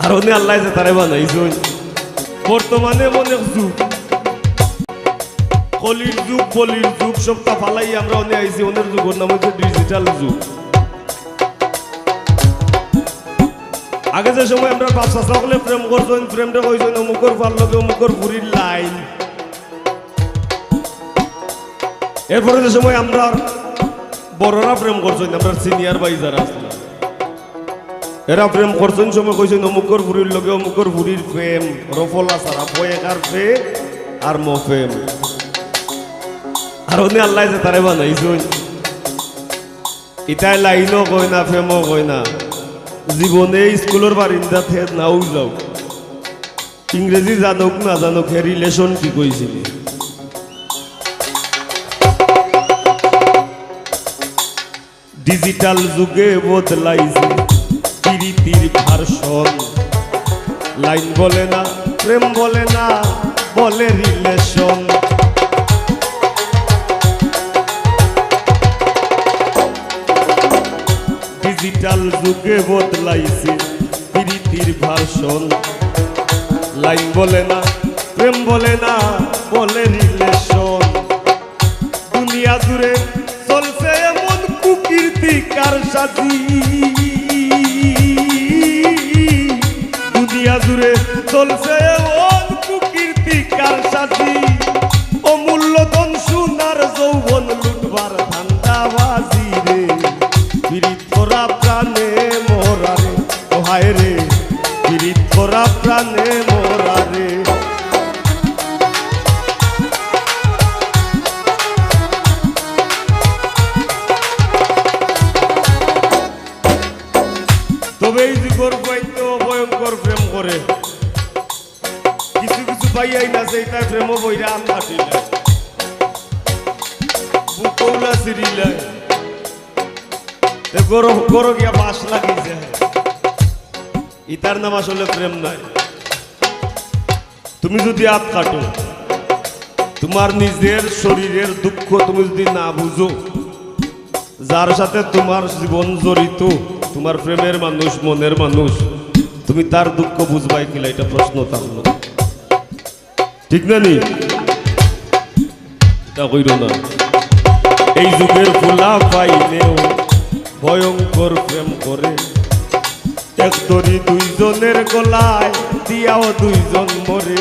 আর উনি আল্লাহ যে তারে বানাইছেন বর্তমানে মনে যুগ কলির যুগ বলির যুগ সবটা ফালাই আমরা অনে আইছি ওনের যুগের নাম হচ্ছে ডিজিটাল যুগ। আগে যে সময় আমরা বাচ্চা সকলে প্রেম করছেন প্রেমটা কইছেন অমুকর ফার লগে অমুকর ঘুরির লাইন। এরপরে যে সময় আমরা বড়রা প্রেম করছেন আমরা সিনিয়র ভাই যারা আসলে এরা প্রেম করছেন সময় কইছেন অমুকর ঘুরির লগে অমুকর ঘুরির প্রেম রফলা সারা পয়েকার পে আর মফেম। আর উনি আল্লাহ যে তারে বানাইছেন ইটাই লাইনও কয় না ফেমও কয় না জীবনে স্কুলের বারিন্দা থেকে নাও যাও ইংরেজি জানুক না জানুক হে রিলেশন কি কইছিল। ডিজিটাল যুগে বদলাইছে প্রীতির ভার্সন লাইন বলে না প্রেম বলে না বলে রিলেশন। ডিজিটাল যুগে বদলাইছে প্রীতির ভার্সন লাইন বলে না প্রেম বলে না বলে রিলেশন। দুনিয়া জুড়ে চলছে এমন কুকীর্তি কারসাজি দুনিয়া জুড়ে চলছে এমন কুকীর্তি কারসাজি অমূল্য ধন সোনার যৌবন লুটবার ধান্দাবাজি রে পীড়িত করা প্রাণে মোরা রে ও হায় রে পীড়িত করা প্রাণে মোরা রে। তবে এই যুগের বৈদ্য ভয়ঙ্কর প্রেম করে কিছু কিছু পাইয়াই না সেই তাই প্রেম বইরা আম কাটিলে বুকৌলা সিরিলে গরো গিয়া বাস লাগিয়েছে ইতার নাম আসলে প্রেম নাই। তুমি যদি হাত কাটো তোমার নিজের শরীরের দুঃখ তুমি যদি না বুঝো যার সাথে তোমার জীবন জড়িত তোমার প্রেমের মানুষ মনের মানুষ তুমি তার দুঃখ বুঝবাই কিনা এটা প্রশ্ন তার ঠিক না নি এটা কইর না। এই যুগের ফুলা পাইলেও ভয়ঙ্কর প্রেম করে এক দড়ি দুইজনের গলায় দিয়াও দুইজন মরে।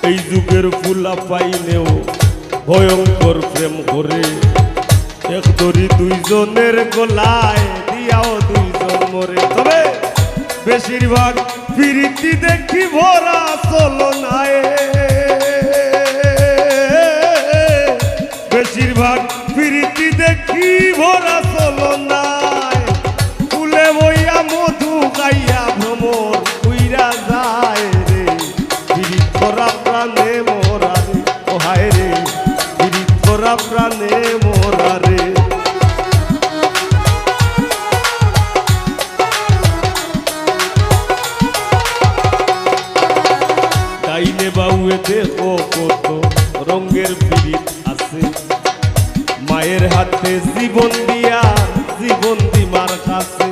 এই যুগের ফুলা পাইলেও ভয়ঙ্কর প্রেম করে এক দড়ি দুইজনের গলায় দিয়াও দুইজন মরে। তবে বেশিরভাগ প্রীতি দেখি ভরা চলনায় বেশিরভাগ প্রীতি দেখি ভরা চলনায় ফুলে বইয়া মধু গাইয়া ভ্রমর উইরা যায় রে পীড়িত করা প্রাণে মোরা রে ও হায় রে পীড়িত করা প্রাণে মোরা রে। ডাইনে বাউয়ে দেখো কত রঙের পীড়িত আছে মায়ের হাতে জীবন দিয়া জীবন দিমার কাছে।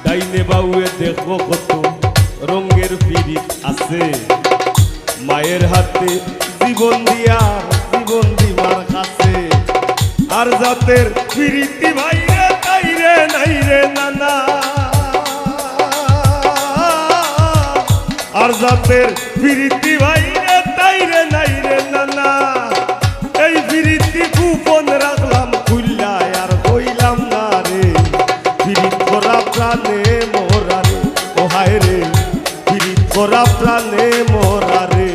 ডাইনে বাউয়ে দেখো কত রঙের পীড়িত আছে মায়ের হাতে জীবন দিয়া জীবন দিমার কাছে। আর জাতের পীড়িতি ভাইরে তাইরে নাই রে নানা আর জাতের পীড়িতি ভাইরে তাইরে নাই রে নানা এই পীড়িতি গোপন রাখলাম খুললায় আর কইলাম না রে পীড়িত করা প্রাণে মোরা রে ও হায় রে পীড়িত করা প্রাণে মোরা রে।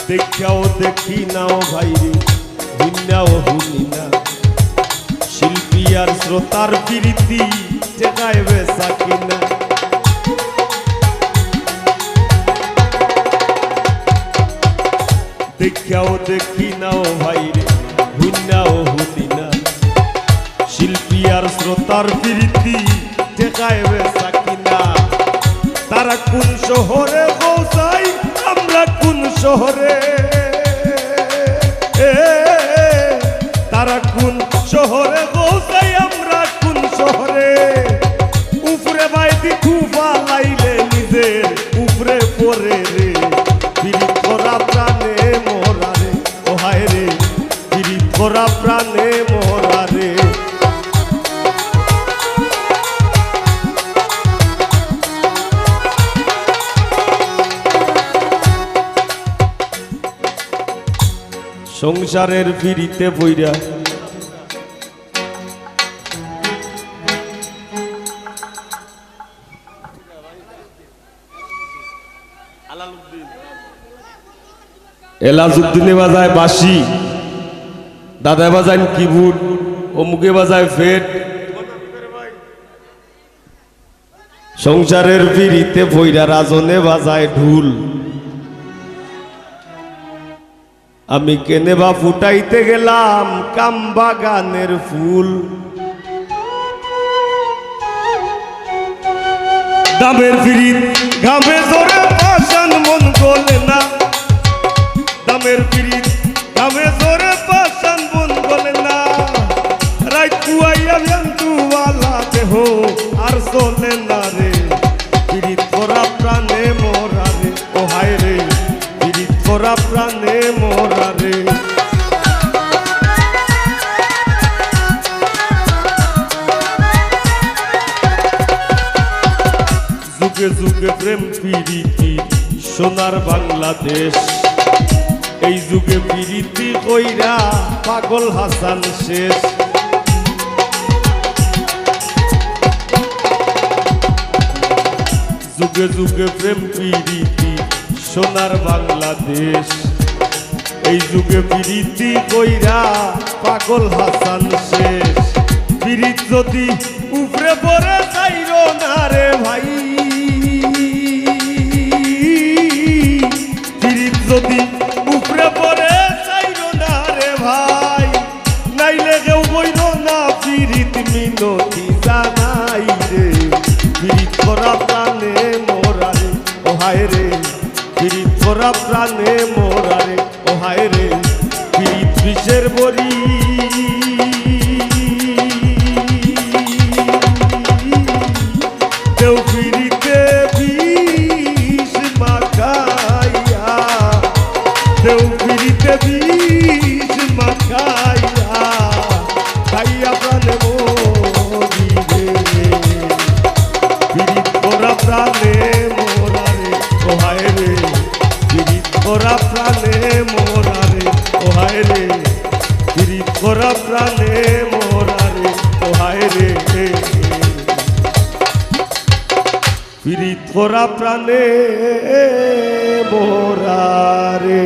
দেখাও দেখি নাও ভাইরে হুন্নাও হুনি না শিল্পী আর শ্রোতার প্রীতি টেকায় বেচা কিনা। দেখাও দেখি নাও ভাইরে হুন্নাও হুনি না শিল্পী আর শ্রোতার প্রীতি ঠেকায় বেচা কিনা। তারা কোন শহরে পৌঁছাই আমরা কোন শহরে, তারা কোন শহরে পৌঁছাই আমরা কোন শহরে। উপরে বাইদি খুফা লাইলে নিজের উপরে পরে রে, পীড়িত করা প্রাণে মোরা রে, ও হায় রে পীড়িত করা প্রাণে মোরা রে। সংসারের পিড়িতে বইরা এলাজউদ্দিনে বাজায় বাঁশি, দাদায় বাজায় কিবোর্ড, অমুকে বাজায় ফেট। সংসারের পিড়িতে বইরা রাজনে বাজায় ঢুল। আমি কেনে বা ফুটাইতে গেলাম কাম বাগানের ফুল। দামের পিড়িত ঘামে জোরে পাশান মন গলে না, দামের পিড়িত ঘামে জোরে পাশান মন গলে না। রাইত কুয়াইয়া জন্তুওয়ালা দেহ আর চলে না রে, পিড়িত করা প্রাণে মোরা রে, ও হায় রে পীড়িত করা প্রাণে মোরা রে। যুগে যুগে প্রেম প্রীতি সোনার বাংলাদেশ, এই যুগে প্রীতি কইরা পাগল হাসান শেষ। যুগে যুগে প্রেম প্রীতি সোনার বাংলাদেশ, এই যুগে প্রীতি কইরা পাগল হাসান শেষ। পীড়িত যদি উপরে পড়ে যাইরো না রে ভাই, পীড়িত যদি উপরে পড়ে যাইরো না রে ভাই, নাইলে কেউ বইল না পীড়িত মিনতি জানাই রে। পীড়িত করা প্রাণে মোরা রে, ও হায় রে পীড়িত করা প্রাণে মোরা রে, ও হায় রে পীড়িত বিষের বড়ি। কেউ পীড়িতে বিষ মাখাইয়া, কেউ পীড়িতে বিষ মাখাইয়া খাইয়া প্রাণে মরি রে। পীড়িত করা প্রাণে মোরা রে, ও হায় রে পীড়িত করা প্রাণে মোরা রে, ও হায় রে পীড়িত করা প্রাণে মোরা রে, ও হায় রে পীড়িত করা প্রাণে মোরা রে।